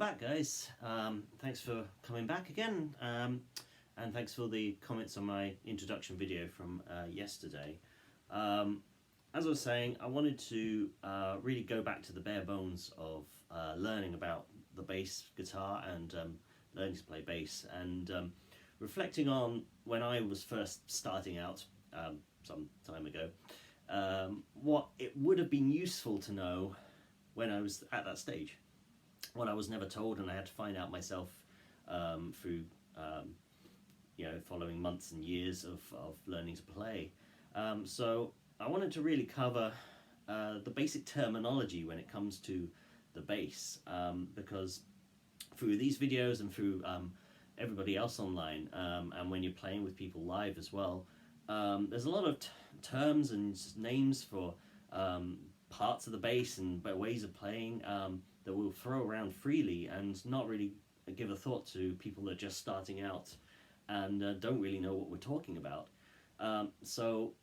back, guys. Thanks for coming back again, and thanks for the comments on my introduction video from yesterday. As I was saying, I wanted to really go back to the bare bones of learning about the bass guitar and learning to play bass, and reflecting on when I was first starting out some time ago, what it would have been useful to know when I was at that stage. What I was never told, and I had to find out myself through following months and years of learning to play. So I wanted to really cover the basic terminology when it comes to the bass, because through these videos and through everybody else online, and when you're playing with people live as well, there's a lot of terms and names for parts of the bass and ways of playing that we'll throw around freely and not really give a thought to people that are just starting out and don't really know what we're talking about. So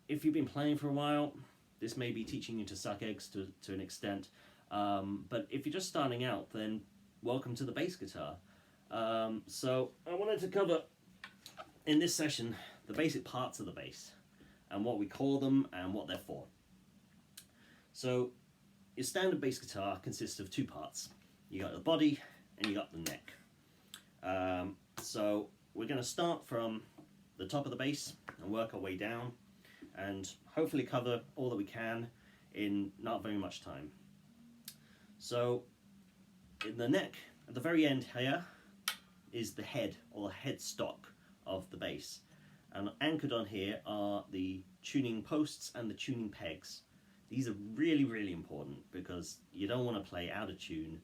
if you've been playing for a while, this may be teaching you to suck eggs to an extent, but if you're just starting out, then welcome to the bass guitar. So I wanted to cover in this session the basic parts of the bass and what we call them and what they're for. So your standard bass guitar consists of two parts. You got the body and you got the neck. So we're going to start from the top of the bass and work our way down and hopefully cover all that we can in not very much time. So in the neck, at the very end here, is the head or headstock of the bass. And anchored on here are the tuning posts and the tuning pegs. These are really, really important because you don't want to play out of tune,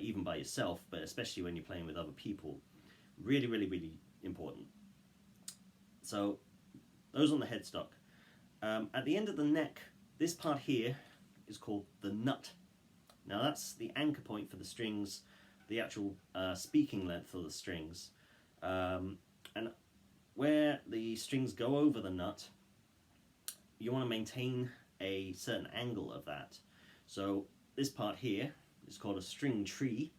even by yourself, but especially when you're playing with other people. Really, really, really important. So those on the headstock. At the end of the neck, this part here is called the nut. Now that's the anchor point for the strings, the actual speaking length of the strings. And where the strings go over the nut, you want to maintain a certain angle of that. So this part here is called a string tree,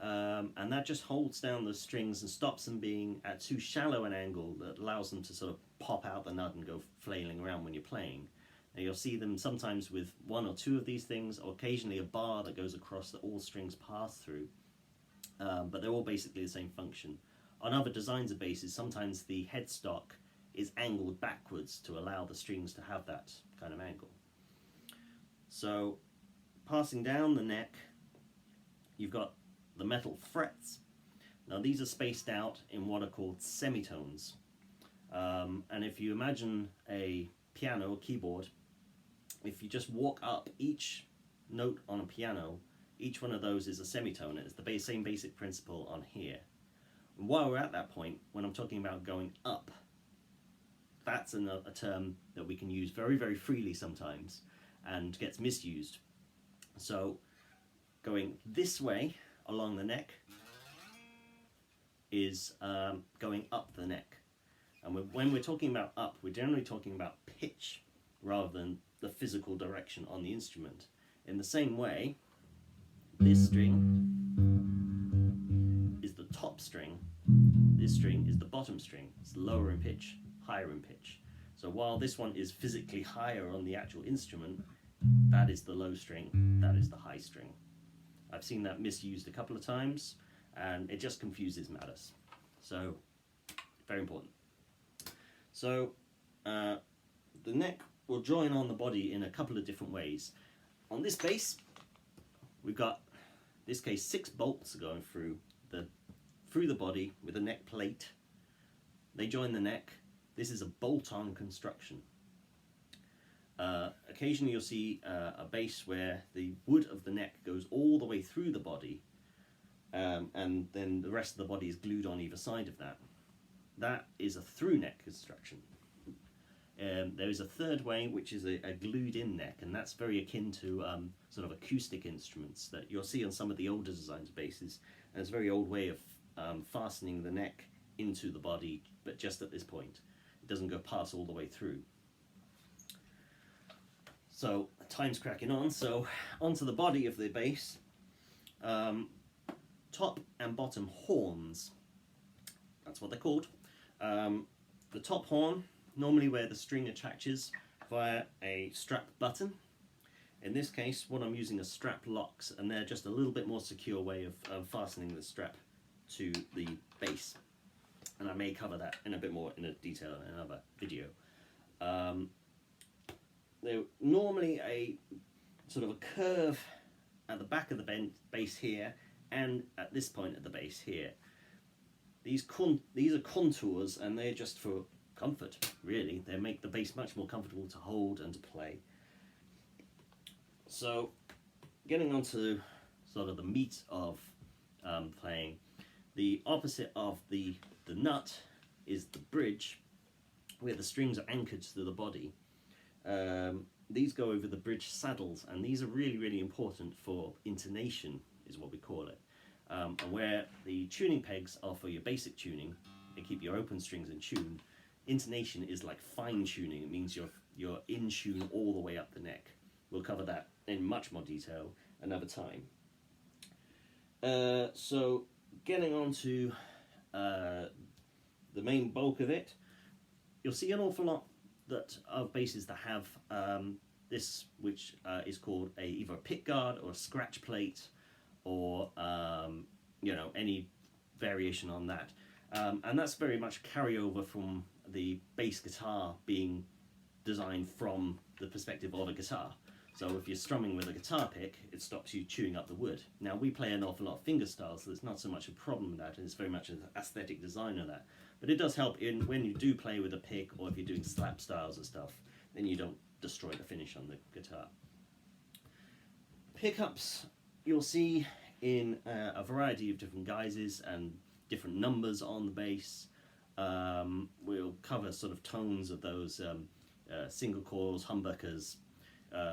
and that just holds down the strings and stops them being at too shallow an angle that allows them to sort of pop out the nut and go flailing around when you're playing. Now you'll see them sometimes with one or two of these things, or occasionally a bar that goes across that all strings pass through, but they're all basically the same function. On other designs of basses, sometimes the headstock is angled backwards to allow the strings to have that kind of angle. So passing down the neck, you've got the metal frets. Now these are spaced out in what are called semitones, and if you imagine a piano or keyboard, if you just walk up each note on a piano, each one of those is a semitone. It's the same basic principle on here. And while we're at that point, when I'm talking about going up, that's a term that we can use very, very freely sometimes and gets misused. So going this way along the neck is going up the neck. And when we're talking about up, we're generally talking about pitch rather than the physical direction on the instrument. In the same way, this string is the top string, this string is the bottom string. It's lower in pitch, higher in pitch. So while this one is physically higher on the actual instrument, that is the low string, that is the high string. I've seen that misused a couple of times, and it just confuses matters. So, very important. So, the neck will join on the body in a couple of different ways. On this bass, we've got, in this case, 6 bolts going through the body with a neck plate. They join the neck. This is a bolt-on construction. Occasionally you'll see a bass where the wood of the neck goes all the way through the body, and then the rest of the body is glued on either side of that. That is a through neck construction. There is a third way, which is a glued-in neck, and that's very akin to sort of acoustic instruments that you'll see on some of the older designs of basses. And it's a very old way of fastening the neck into the body, but just at this point. It doesn't go past all the way through. So time's cracking on, so onto the body of the bass. top and bottom horns. That's what they're called. The top horn, normally where the string attaches via a strap button. In this case, what I'm using are strap locks, and they're just a little bit more secure way of fastening the strap to the base. And I may cover that in a bit more in a detail in another video. They're normally a sort of a curve at the back of the base here, and at this point at the base here. These are contours, and they're just for comfort, really. They make the bass much more comfortable to hold and to play. So, getting on to sort of the meat of playing, the opposite of the nut is the bridge, where the strings are anchored to the body. These go over the bridge saddles, and these are really, really important for intonation, is what we call it. And where the tuning pegs are for your basic tuning, they keep your open strings in tune. Intonation is like fine tuning. It means you're in tune all the way up the neck. We'll cover that in much more detail another time. So getting on to the main bulk of it, you'll see an awful lot of basses that have this, which is called either a pick guard or a scratch plate, or you know, any variation on that, and that's very much carryover from the bass guitar being designed from the perspective of a guitar. So if you're strumming with a guitar pick, it stops you chewing up the wood. Now we play an awful lot of fingerstyle, so there's not so much a problem with that, and it's very much an aesthetic design of that. But it does help in when you do play with a pick, or if you're doing slap styles and stuff, then you don't destroy the finish on the guitar. Pickups, you'll see in a variety of different guises and different numbers on the bass. We'll cover sort of tones of those single coils, humbuckers,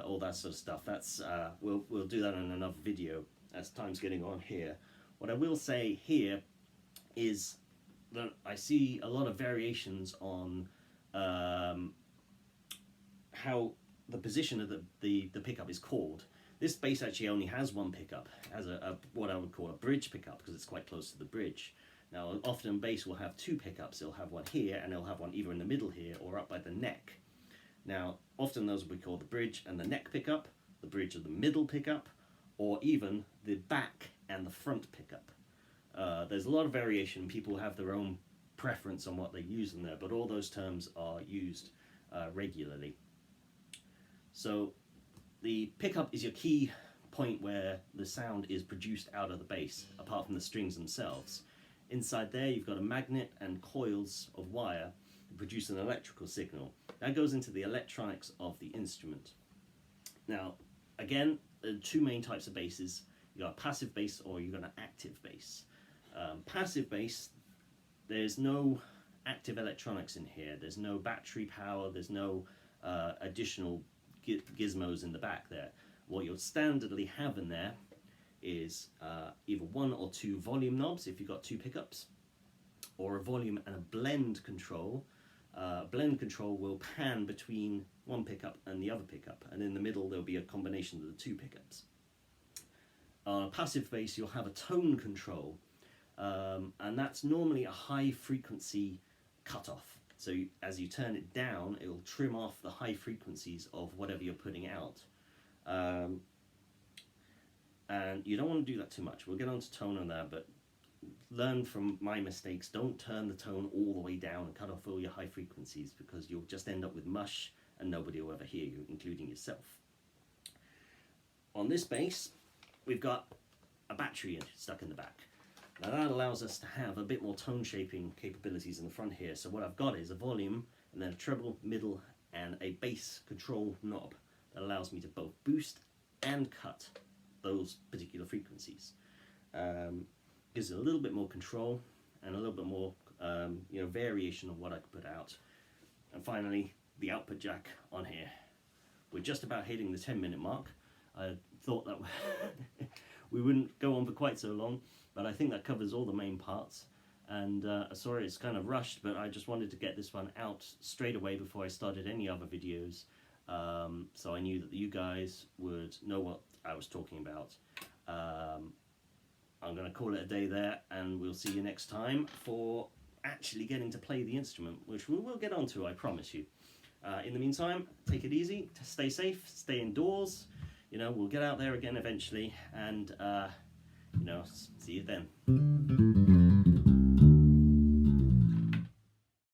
all that sort of stuff. That's we'll do that in another video as time's getting on here. What I will say here is that I see a lot of variations on how the position of the pickup is called. This bass actually only has one pickup, has a what I would call a bridge pickup, because it's quite close to the bridge. Now often bass will have two pickups. It'll have one here, and it'll have one either in the middle here or up by the neck. Now often those will be called the bridge and the neck pickup, the bridge and the middle pickup, or even the back and the front pickup. There's a lot of variation. People have their own preference on what they use in there, but all those terms are used regularly. So the pickup is your key point where the sound is produced out of the bass, apart from the strings themselves. Inside there you've got a magnet and coils of wire that produce an electrical signal. That goes into the electronics of the instrument. Now, again, there are two main types of basses. You've got a passive bass or you've got an active bass. Passive bass, there's no active electronics in here. There's no battery power, there's no additional gizmos in the back there. What you'll standardly have in there is either one or two volume knobs if you've got two pickups, or a volume and a blend control. Blend control will pan between one pickup and the other pickup, and in the middle there'll be a combination of the two pickups. On a passive bass you'll have a tone control, and that's normally a high frequency cutoff. So as you turn it down, it will trim off the high frequencies of whatever you're putting out. And you don't want to do that too much. We'll get on to tone on that, but learn from my mistakes. Don't turn the tone all the way down and cut off all your high frequencies, because you'll just end up with mush and nobody will ever hear you, including yourself. On this bass, we've got a battery stuck in the back. Now that allows us to have a bit more tone shaping capabilities in the front here. So what I've got is a volume, and then a treble, middle, and a bass control knob that allows me to both boost and cut those particular frequencies. Gives it a little bit more control and a little bit more variation of what I can put out. And finally, the output jack on here. We're just about hitting the 10-minute mark. I thought that we wouldn't go on for quite so long, but I think that covers all the main parts. And sorry, it's kind of rushed, but I just wanted to get this one out straight away before I started any other videos, so I knew that you guys would know what I was talking about. I'm going to call it a day there, and we'll see you next time for actually getting to play the instrument, which we will get onto, I promise you. In the meantime, take it easy, stay safe, stay indoors. You know, we'll get out there again eventually, and you know, see you then.